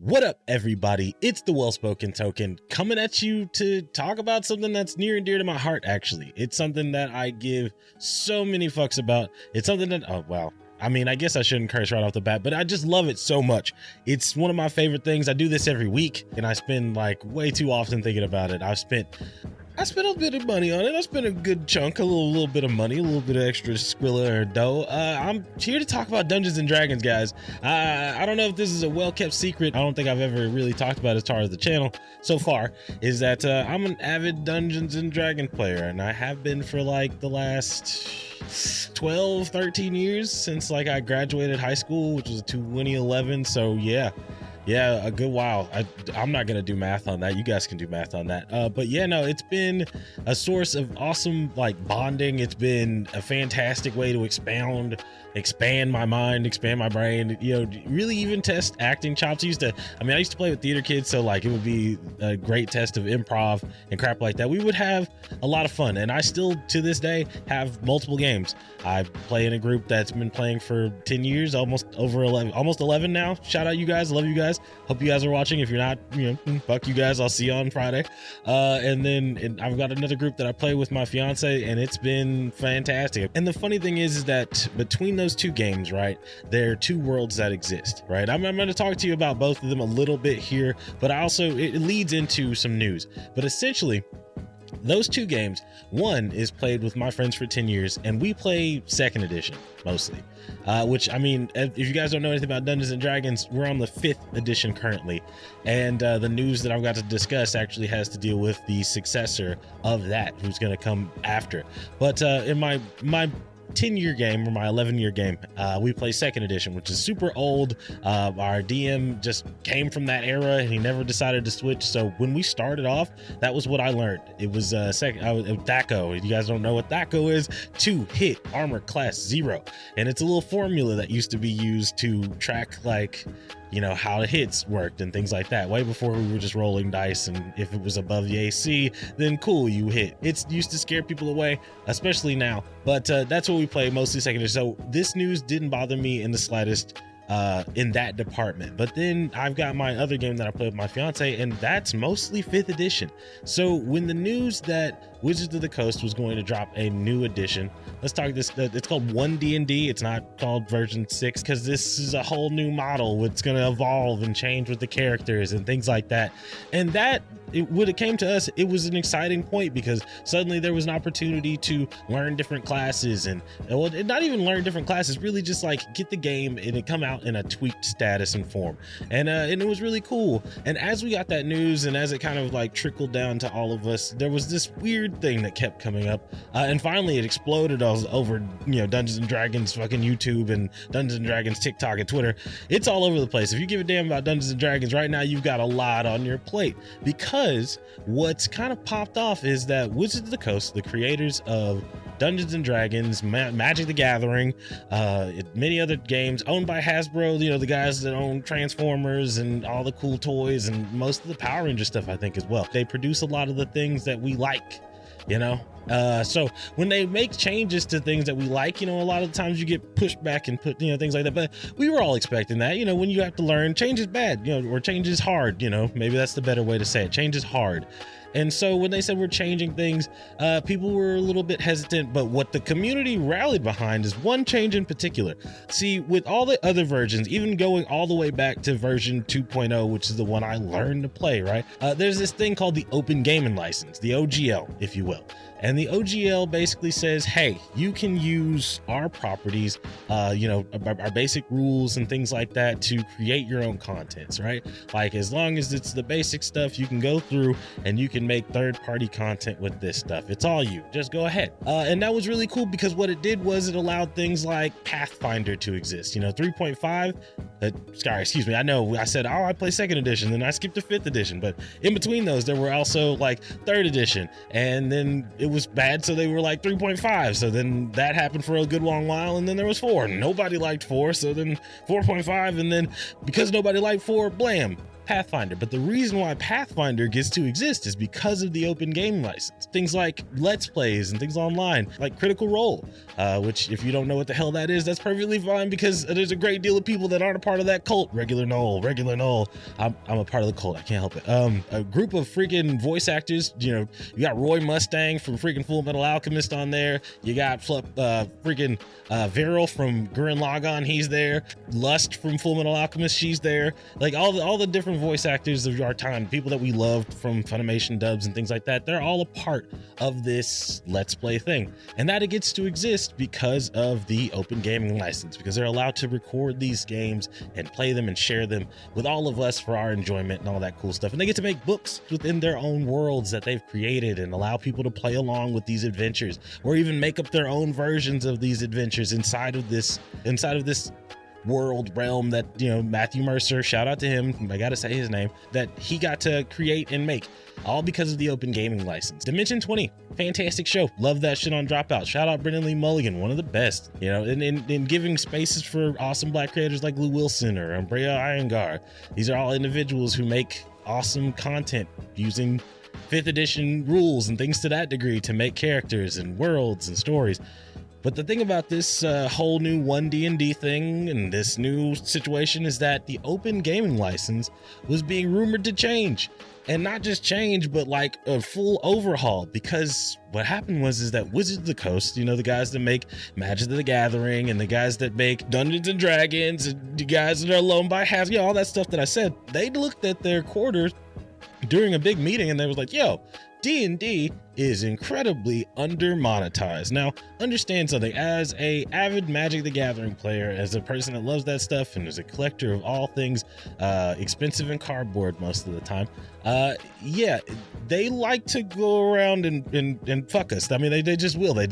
What up, everybody? It's the Well-Spoken Token coming at you to talk about something that's near and dear to my heart, actually. It's something that I give so many fucks about. It's something that, oh, wow. I mean, I guess I shouldn't curse right off the bat, but I just love it so much. It's one of my favorite things. I do this every week, and I spend like way too often thinking about it. I spent a bit of money on it. I spent a good chunk, a little bit of money, a little bit of extra squilla or dough. I'm here to talk about Dungeons and Dragons, guys. I don't know if this is a well-kept secret. I don't think I've ever really talked about it as far as the channel so far, is that I'm an avid Dungeons and Dragons player, and I have been for like the last 12, 13 years since like I graduated high school, which was 2011. So yeah, a good while. I'm not gonna do math on that. You guys can do math on that. But yeah, no, it's been a source of awesome like bonding. It's been a fantastic way to expand my mind, expand my brain, you know, really even test acting chops. I used to play with theater kids, so like it would be a great test of improv and crap like that. We would have a lot of fun, and I still to this day have multiple games. I play in a group that's been playing for 10 years, almost 11 now. Shout out you guys, love you guys. Hope you guys are watching. If you're not, you know, fuck you guys. I'll see you on Friday. And I've got another group that I play with my fiance, and it's been fantastic. And the funny thing is that between those two games, right, there are two worlds that exist, right? I'm going to talk to you about both of them a little bit here, but it leads into some news. But essentially, those two games, one is played with my friends for 10 years, and we play second edition mostly, which, I mean, if you guys don't know anything about Dungeons and Dragons, we're on the 5th edition currently, and the news that I've got to discuss actually has to deal with the successor of that, who's going to come after. But in my 10-year game, or my 11-year game, we play second edition, which is super old. Our DM just came from that era, and he never decided to switch. So when we started off, that was what I learned. It was THAC0. You guys don't know what THAC0 is? 2 hit armor class 0, and it's a little formula that used to be used to track, like, you know, how the hits worked and things like that, way before we were just rolling dice, and if it was above the AC, then cool, you hit. It used to scare people away, especially now, but that's what we play, mostly second edition. So this news didn't bother me in the slightest in that department. But then I've got my other game that I play with my fiance, and that's mostly 5th edition. So when the news that Wizards of the Coast was going to drop a new edition, let's talk this, it's called 1D&D. It's not called version 6 because this is a whole new model. It's going to evolve and change with the characters and things like that. And that, when it came to us, it was an exciting point because suddenly there was an opportunity to learn different classes, and well, not even learn different classes, really just like get the game and it come out in a tweaked status and form, and it was really cool. And as we got that news, and as it kind of like trickled down to all of us, there was this weird thing that kept coming up, and finally it exploded over, you know, Dungeons and Dragons fucking YouTube and Dungeons and Dragons TikTok and Twitter. It's all over the place. If you give a damn about Dungeons and Dragons right now, you've got a lot on your plate, because what's kind of popped off is that Wizards of the Coast, the creators of Dungeons and Dragons, Magic the Gathering, many other games owned by Hasbro, you know, the guys that own Transformers and all the cool toys and most of the Power Ranger stuff, I think, as well. They produce a lot of the things that we like, you know. So when they make changes to things that we like, you know, a lot of the times you get pushed back and put, you know, things like that. But we were all expecting that, you know, when you have to learn, change is bad, you know, or change is hard, you know, maybe that's the better way to say it. Change is hard. And so when they said we're changing things, people were a little bit hesitant, but what the community rallied behind is one change in particular. See, with all the other versions, even going all the way back to version 2.0, which is the one I learned to play, right? There's this thing called the Open Gaming License, the OGL, if you will. And the OGL basically says, hey, you can use our properties, you know, our basic rules and things like that to create your own contents, right? Like, as long as it's the basic stuff, you can go through and you can make third-party content with this stuff. It's all you. Just go ahead. And that was really cool because what it did was it allowed things like Pathfinder to exist. You know, 3.5, sorry, excuse me. I know I said, oh, I play second edition, then I skipped to 5th edition, but in between those, there were also like 3rd edition, and then it was bad, so they were like 3.5. So then that happened for a good long while, and then there was 4. Nobody liked 4, so then 4.5, and then because nobody liked 4, blam, Pathfinder. But the reason why Pathfinder gets to exist is because of the open gaming license. Things like Let's Plays and things online, like Critical Role, which if you don't know what the hell that is, that's perfectly fine, because there's a great deal of people that aren't a part of that cult. Regular Noel. I'm a part of the cult. I can't help it. A group of freaking voice actors. You know, you got Roy Mustang from freaking Full Metal Alchemist on there. You got freaking Viral from Gurren Lagann. He's there. Lust from Full Metal Alchemist. She's there. Like all the different voice actors of our time, people that we loved from Funimation dubs and things like that. They're all a part of this Let's Play thing, and that it gets to exist because of the open gaming license, because they're allowed to record these games and play them and share them with all of us for our enjoyment and all that cool stuff. And they get to make books within their own worlds that they've created and allow people to play along with these adventures, or even make up their own versions of these adventures inside of this world realm that, you know, Matthew Mercer, shout out to him, I gotta say his name, that he got to create and make, all because of the open gaming license. Dimension 20, fantastic show, love that shit on Dropout. Shout out Brendan Lee Mulligan, one of the best, you know, in giving spaces for awesome Black creators like Lou Wilson or Umbrea Iyengar. These are all individuals who make awesome content using 5th edition rules and things to that degree to make characters and worlds and stories. But the thing about this whole new 1D&D thing and this new situation is that the open gaming license was being rumored to change. And not just change, but like a full overhaul, because what happened was that Wizards of the Coast, you know, the guys that make Magic the Gathering and the guys that make Dungeons and Dragons and the guys that are Alone by Half, you know, all that stuff that I said, they looked at their quarters during a big meeting and they was like, yo, D&D is incredibly under monetized. Now, understand something, as a avid Magic the Gathering player, as a person that loves that stuff and is a collector of all things expensive and cardboard most of the time, yeah, they like to go around and fuck us. I mean, they just will. They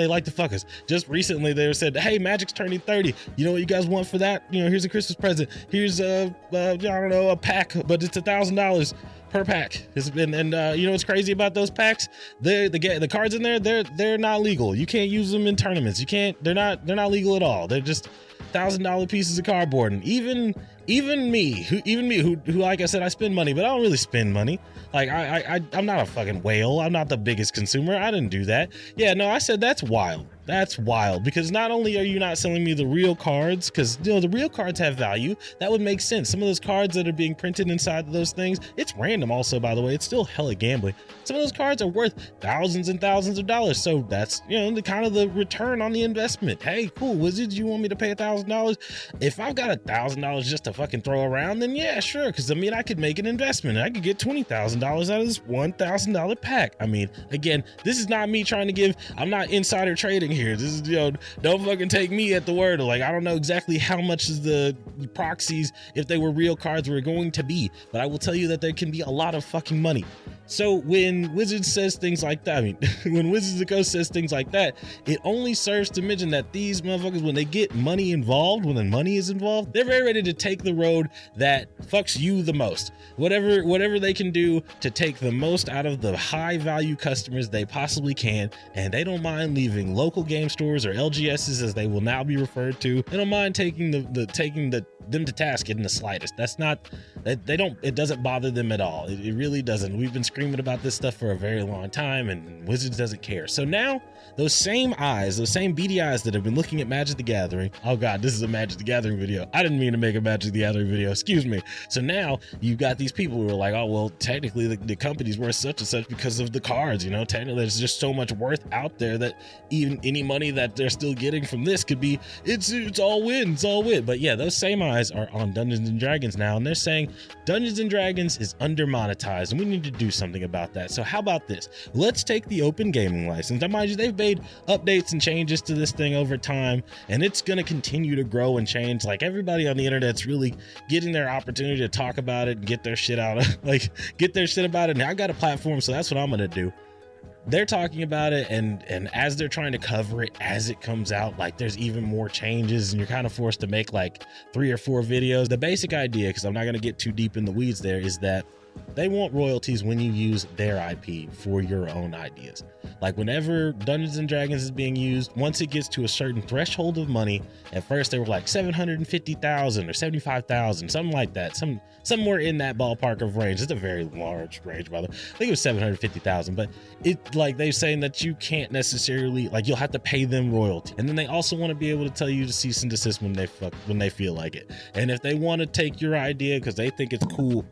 like to fuck us. Just recently they said, hey, Magic's turning 30. You know what you guys want for that? You know, here's a Christmas present. Here's I don't know, a pack, but it's $1,000 per pack. You know what's crazy about those packs? The cards in there, they're not legal. You can't use them in tournaments. You can't. They're not legal at all. They're just $1,000 pieces of cardboard. And even me, who like I said, I spend money, but I don't really spend money. Like I'm not a fucking whale. I'm not the biggest consumer. I didn't do that. Yeah, no, I said that's wild. That's wild, because not only are you not selling me the real cards, because, you know, the real cards have value. That would make sense. Some of those cards that are being printed inside of those things, it's random also, by the way, it's still hella gambling. Some of those cards are worth thousands and thousands of dollars. So that's, you know, the kind of the return on the investment. Hey, cool, Wizards, you want me to pay $1,000? If I've got $1,000 just to fucking throw around, then yeah, sure. Because I mean, I could make an investment. I could get $20,000 out of this $1,000 pack. I mean, again, this is not me trying to give, I'm not insider trading here. This is, you know, don't fucking take me at the word. Like, I don't know exactly how much is the proxies, if they were real cards, were going to be, but I will tell you that there can be a lot of fucking money. So when Wizards says things like that, I mean, when Wizards of the Coast says things like that, it only serves to mention that these motherfuckers, when they get money involved, when the money is involved, they're very ready to take the road that fucks you the most. Whatever they can do to take the most out of the high value customers they possibly can, and they don't mind leaving local game stores, or LGSs as they will now be referred to. They don't mind taking them to task in the slightest. That's not, it doesn't bother them at all. It really doesn't. We've been screaming about this stuff for a very long time, and Wizards doesn't care. So now those same eyes, those same beady eyes that have been looking at Magic the Gathering, oh god, this is a Magic the Gathering video. I didn't mean to make a Magic the Gathering video, excuse me. So now you've got these people who are like, oh well, technically the company's worth such and such because of the cards, you know, technically there's just so much worth out there that even any money that they're still getting from this could be, it's all win, it's all win. But yeah, those same eyes are on Dungeons and Dragons now, and they're saying Dungeons and Dragons is under monetized and we need to do something about that. So how about this? Let's take the open gaming license. Now mind you, they've made updates and changes to this thing over time, and it's going to continue to grow and change. Like, everybody on the internet's really getting their opportunity to talk about it and get their shit out of, like, get their shit about it. And I got a platform, so that's what I'm going to do. They're talking about it, and as they're trying to cover it as it comes out, like, there's even more changes, and you're kind of forced to make like 3 or 4 videos. The basic idea, because I'm not going to get too deep in the weeds there, is that they want royalties when you use their IP for your own ideas. Like whenever Dungeons and Dragons is being used, once it gets to a certain threshold of money, at first they were like 750,000 or 75,000, something like that, somewhere in that ballpark of range. It's a very large range, by the way. I think it was 750,000, but it, like, they're saying that you can't necessarily, like, you'll have to pay them royalty, and then they also want to be able to tell you to cease and desist when they feel like it. And if they want to take your idea because they think it's cool,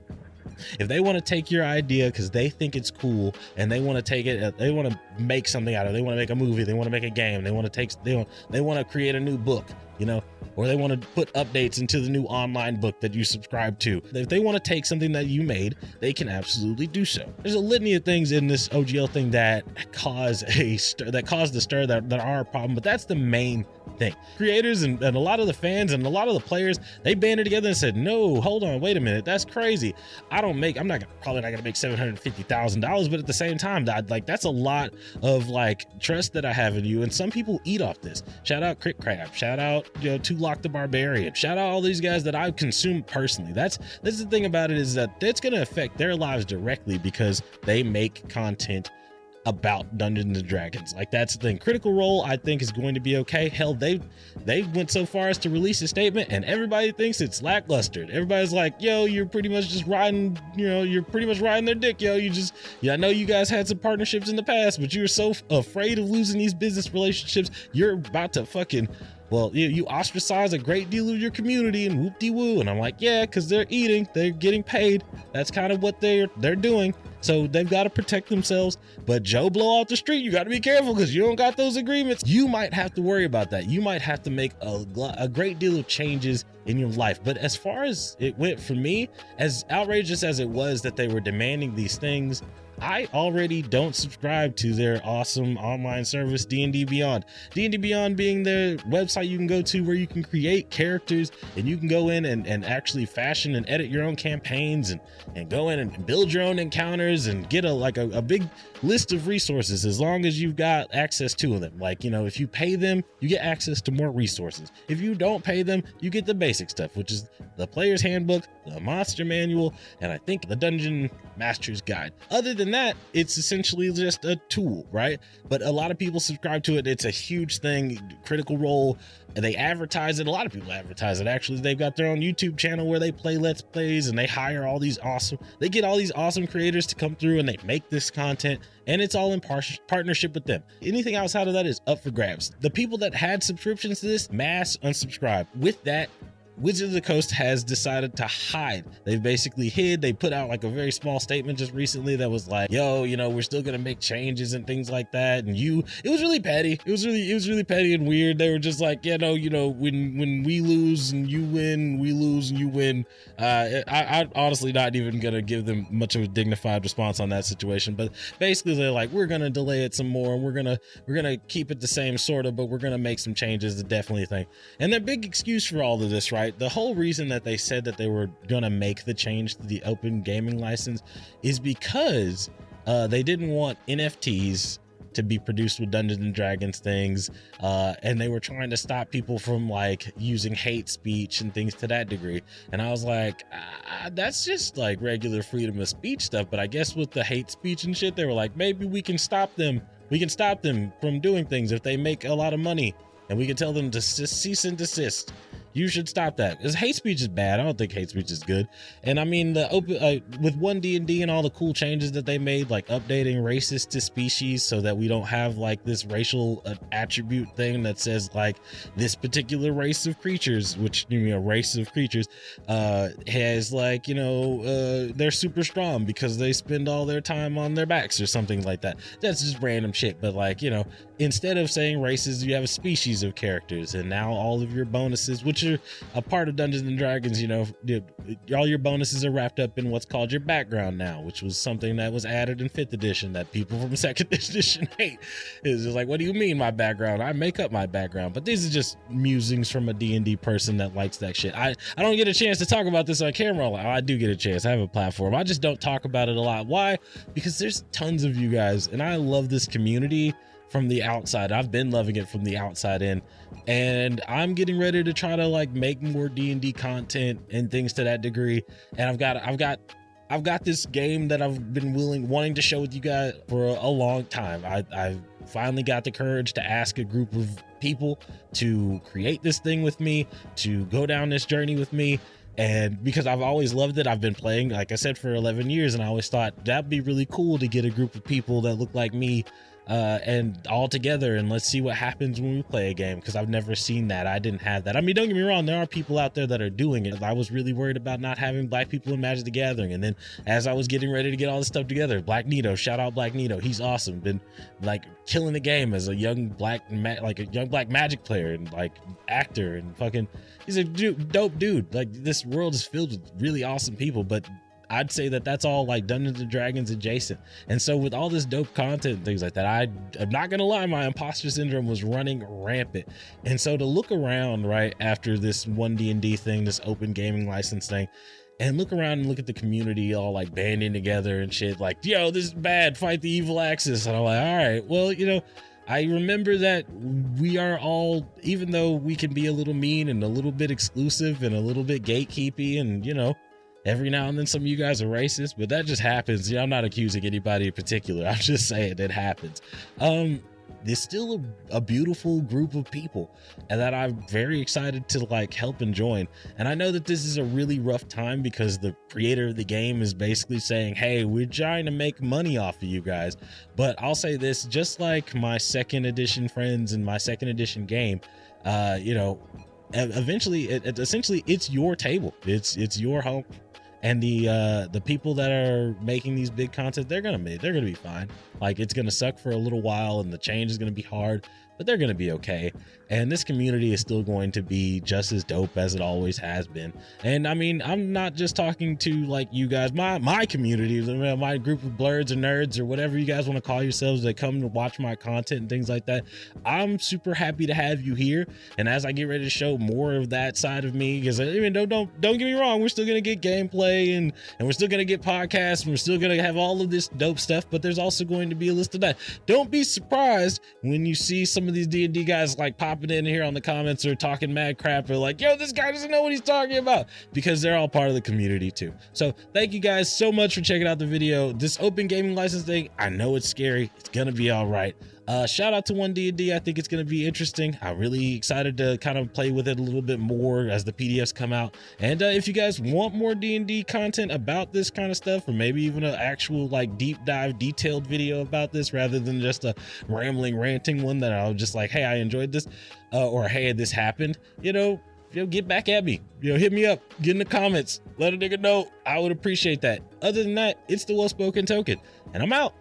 if they want to take your idea because they think it's cool and they want to take it, they want to make something out of it, they want to make a movie, they want to make a game, they want to create a new book, you know, or they want to put updates into the new online book that you subscribe to. If they want to take something that you made, they can absolutely do so. There's a litany of things in this OGL thing that cause the stir that are a problem, but that's the main thing. Creators and a lot of the fans and a lot of the players, they banded together and said, no, hold on, wait a minute, that's crazy. I'm probably not gonna make $750,000, but at the same time, that's a lot of like trust that I have in you, and some people eat off this. Shout out Crit Crab, shout out, you know, Lock the Barbarian, shout out all these guys that I've consumed personally. That's the thing about it, is that it's gonna affect their lives directly because they make content about Dungeons and Dragons. Like, that's the thing. Critical Role, I think, is going to be okay. Hell, they went so far as to release a statement and everybody thinks it's lackluster. Everybody's like, yo, you're pretty much just riding, you know, you're pretty much riding their dick, yo. I know you guys had some partnerships in the past, but you were so afraid of losing these business relationships, you're about to fucking, well, you ostracize a great deal of your community and whoop-de-woo. And I'm like, yeah, because they're eating, they're getting paid. That's kind of what they're doing. So they've got to protect themselves. But Joe Blow off the street, you got to be careful because you don't got those agreements. You might have to worry about that. You might have to make a great deal of changes in your life. But as far as it went for me, as outrageous as it was that they were demanding these things, I already don't subscribe to their awesome online service, D&D Beyond. D&D Beyond being their website you can go to where you can create characters and you can go in and actually fashion and edit your own campaigns and go in and build your own encounters and get a big list of resources as long as you've got access to them. Like, you know, if you pay them, you get access to more resources. If you don't pay them, you get the basic stuff, which is the player's handbook, the monster manual, and I think the Dungeon Master's Guide. Other than that, it's essentially just a tool, right? But a lot of people subscribe to it. It's a huge thing. Critical Role, they advertise it. A lot of people advertise it. Actually, they've got their own YouTube channel where they play Let's Plays and they hire they get all these awesome creators to come through and they make this content, and it's all in partnership with them. Anything outside of that is up for grabs. The people that had subscriptions to this, mass unsubscribe. With that, Wizards of the Coast has decided to hide. They've basically hid. They put out like a very small statement just recently that was like, yo, you know, we're still gonna make changes and things like that. And it was really petty. It was really petty and weird. They were just like, yeah, no, you know, when we lose and you win, we lose and you win. I'm honestly not even gonna give them much of a dignified response on that situation. But basically they're like, we're gonna delay it some more and we're gonna keep it the same sort of, but we're gonna make some changes. Is definitely a thing. And the big excuse for all of this, right? The whole reason that they said that they were gonna make the change to the open gaming license is because they didn't want NFTs to be produced with Dungeons and Dragons things, and they were trying to stop people from like using hate speech and things to that degree. And I was like, that's just like regular freedom of speech stuff. But I guess with the hate speech and shit, they were like, maybe we can stop them from doing things if they make a lot of money, and we can tell them to cease and desist. You should stop that, because hate speech is bad. I don't think hate speech is good. And I mean, the open with 1D&D and all the cool changes that they made, like updating racist to species so that we don't have like this racial attribute thing that says like this particular race of creatures, which, you know, race of creatures has like, you know, they're super strong because they spend all their time on their backs or something like that. That's just random shit. But like, you know, instead of saying races, you have a species of characters, and now all of your bonuses, which are a part of Dungeons and Dragons, you know, all your bonuses are wrapped up in what's called your background now, which was something that was added in 5th edition that people from 2nd edition hate. It's just like, what do you mean my background? I make up my background. But these are just musings from a D&D person that likes that shit. I don't get a chance to talk about this on camera a lot. I do get a chance. I have a platform. I just don't talk about it a lot. Why? Because there's tons of you guys, and I love this community from the outside. I've been loving it from the outside in, and I'm getting ready to try to like make more D&D content and things to that degree. And I've got I've got this game that I've been wanting to show with you guys for a long time. I finally got the courage to ask a group of people to create this thing with me, to go down this journey with me. And because I've always loved it, I've been playing, like I said, for 11 years, and I always thought that'd be really cool to get a group of people that look like me and all together, and let's see what happens when we play a game, because I've never seen that. I didn't have that. I mean, don't get me wrong, there are people out there that are doing it. I was really worried about not having black people in Magic the Gathering, and then as I was getting ready to get all this stuff together, Black Nito, shout out Black Nito, he's awesome, been like killing the game as a young black Magic player and like actor, and fucking he's a dope dude. Like, this world is filled with really awesome people, but I'd say that that's all like Dungeons and Dragons adjacent. And so with all this dope content and things like that, I'm not gonna lie, my imposter syndrome was running rampant. And so to look around right after this 1D&D thing, this open gaming license thing, and look around and look at the community all like banding together and shit, like, yo, this is bad, fight the evil Axis. And I'm like, all right, well, you know, I remember that we are all, even though we can be a little mean and a little bit exclusive and a little bit gatekeepy, and, you know, every now and then some of you guys are racist, but that just happens. I'm not accusing anybody in particular. I'm just saying it happens. There's still a beautiful group of people, and that I'm very excited to like help and join. And I know that this is a really rough time because the creator of the game is basically saying, hey, we're trying to make money off of you guys. But I'll say this, just like my second edition friends and my second edition game, you know, eventually essentially it's your table, it's your home, and the people that are making these big content, they're gonna be fine. Like, it's gonna suck for a little while and the change is gonna be hard, but they're gonna be okay. And this community is still going to be just as dope as it always has been. And I mean, I'm not just talking to like you guys, my community, my group of blurs or nerds or whatever you guys want to call yourselves that come to watch my content and things like that. I'm super happy to have you here. And as I get ready to show more of that side of me, because I mean, don't get me wrong, we're still gonna get gameplay and we're still gonna get podcasts and we're still gonna have all of this dope stuff, but there's also going to be a list of that. Don't be surprised when you see some of these D&D guys like popping in here on the comments or talking mad crap or like, yo, this guy doesn't know what he's talking about, because they're all part of the community too. So thank you guys so much for checking out the video. This open gaming license thing, I know it's scary, it's gonna be all right. Shout out to 1D&D. I think it's going to be interesting. I'm really excited to kind of play with it a little bit more as the PDFs come out. And if you guys want more D&D content about this kind of stuff, or maybe even an actual like deep dive detailed video about this rather than just a rambling ranting one that I'll just like, hey, I enjoyed this, or hey, this happened, you know, get back at me, hit me up, get in the comments, let a nigga know. I would appreciate that. Other than that, it's the Well Spoken Token, and I'm out.